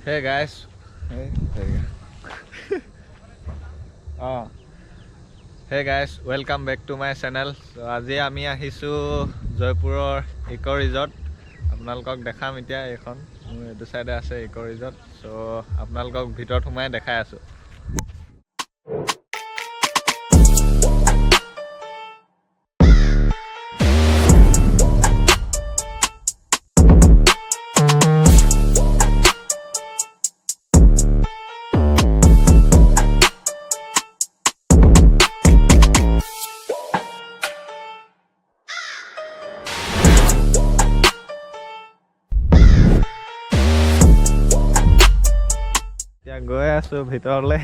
Hey guys, hey, there you go. Hey guys, welcome back to my channel. So আজি আমি আহিছো জয়পুৰৰ eco resort. আপোনালোকক দেখাম এতিয়া এখন মোৰ এইটো সাইডে আছে ইকো ৰিজৰ্ট। সো আপোনালোকক ভিতৰত সোমাই দেখাই আছো। গৈ আছো ভিতৰলে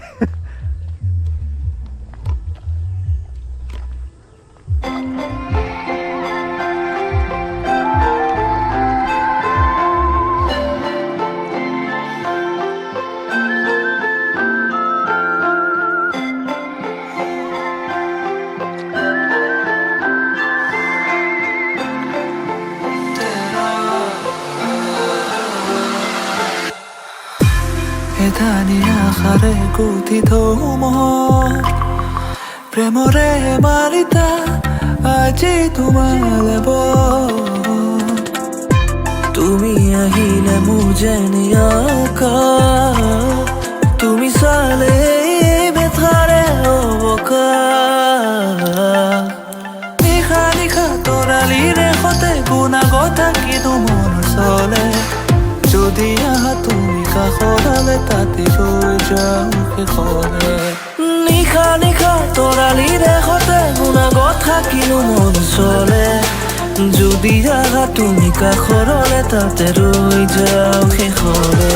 এধানিয়াখাৰে গুঠিত মই প্ৰেমৰে মাৰিতা আজি তোমালে তুমি আহিলে মোৰ যেনে আকাশ তুমি চালে বেথাৰে অৱকাশ নিশা নিশা তৰালিৰে সতে গুণাগত কিন্তু মন চলে যদি আহা তুমি কাষৰালে তাতে ৰৈ যাওঁ শেষলে নিশা নিশা তৰালিৰে সতে গুণাগত থাকিনো মন চলে যদি আহা তুমি কাষৰলে তাতে ৰৈ যাওঁ শেষলে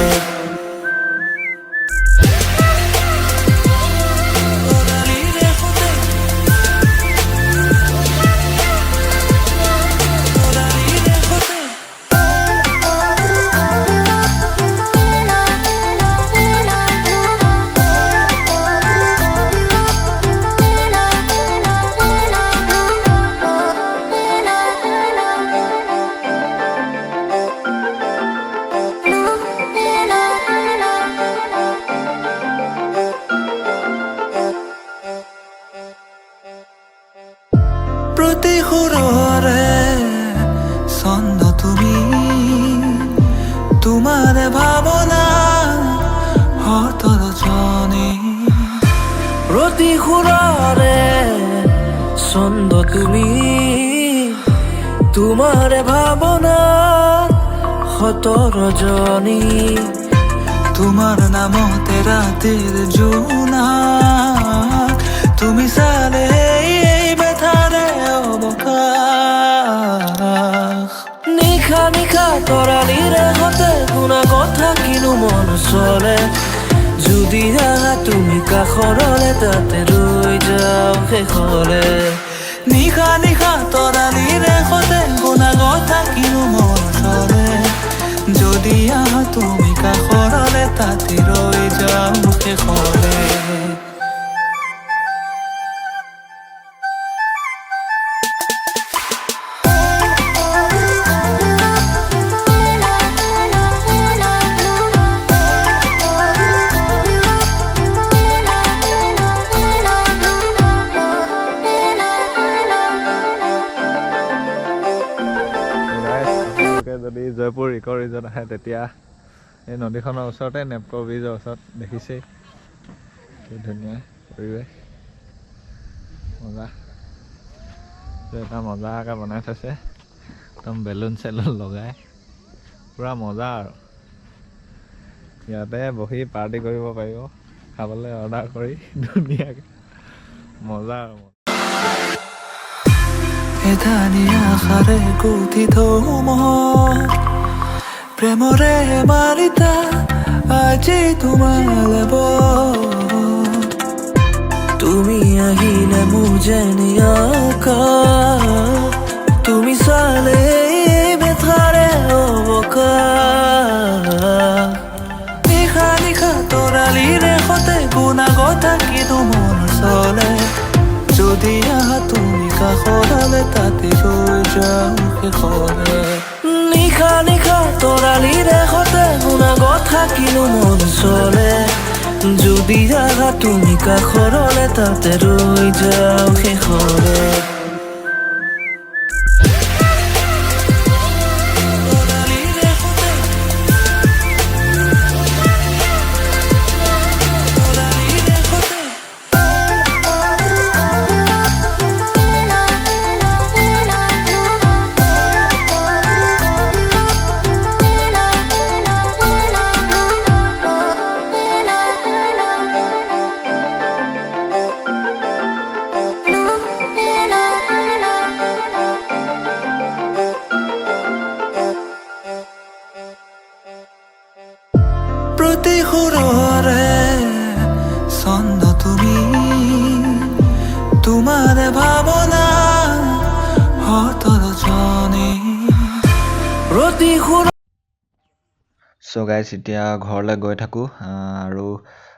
প্ৰতি সুৰৰে ছন্দ তুমি তোমাৰ ভাৱনা হতৰ জনী প্ৰতি সুৰৰে ছন্দ তুমি তোমাৰ ভাৱনা হতৰ জনী তোমাৰ নামতে ৰাতিৰ জোনা তুমি চালে নিশা নিশা তৰালিৰে সতে গুণাগত থাকিনো মন চলে যদি আহা তুমি কাষৰলে তাতে ৰৈ যাওঁ শেষলে নিশা নিশা তৰালিৰে সতে গুণাগত থাকিনো মন চলে যদি আহা তুমি কাষৰলে তাতে ৰৈ যাওঁ শেষলে যদি জয়পুৰ ইকো ৰিজৰ্ট আহে তেতিয়া এই নদীখনৰ ওচৰতে নেপকো ব্ৰিজৰ ওচৰত দেখিছেই কি ধুনীয়া পৰিৱেশ মজা এটা মজাকৈ বনাই থৈছে একদম বেলুন চেলুন লগাই পুৰা মজা আৰু ইয়াতে বহি পাৰ্টি কৰিব পাৰিব খাবলৈ অৰ্ডাৰ কৰি ধুনীয়াকৈ মজা আৰু এধানিয়াখাৰে গুঠিত মই প্ৰেমৰে মাৰিতা আজি তোমালে তুমি আহিলে মোৰ যেনে আকাশ তুমি চালে বেথাৰে অৱকাশ নিশা নিশা তৰালিৰে সতে গুণাগত কিন্তু মন চলে যদি আহা তুমি কাষৰলে তাতে ৰৈ যাওঁ শেষলে নিশা নিশা তৰালিৰে সতে গুণাগত থাকিলেও মন চলে যদি আহা তুমি কাষৰলে তাতে ৰৈ যাওঁ শেষৰে প্ৰতি সুৰৰে ছন্দ তুমি তোমাৰ ভাৱনা হতৰ জনে প্ৰতি সুৰ চ' গাইজ এতিয়া ঘৰলৈ গৈ থাকোঁ আৰু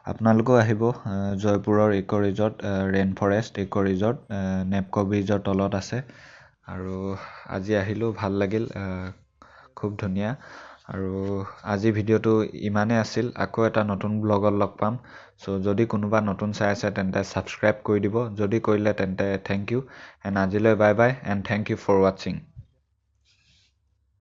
আপোনালোকেও আহিব জয়পুৰৰ ইক' ৰিজৰ্ট ৰেইন ফৰেষ্ট ইক' ৰিজৰ্ট নেপক' ব্ৰিজৰ তলত আছে আৰু আজি আহিলোঁ ভাল লাগিল খুব ধুনীয়া আৰু আজি ভিডিঅ'টো ইমানেই আছিল আকৌ এটা নতুন ব্লগত লগ পাম চ' যদি কোনোবা নতুন চাই আছে তেন্তে ছাবস্ক্ৰাইব কৰি দিব যদি কৰিলে তেন্তে থেংক ইউ এণ্ড আজিলৈ bye bye and thank you for ৱাটছিং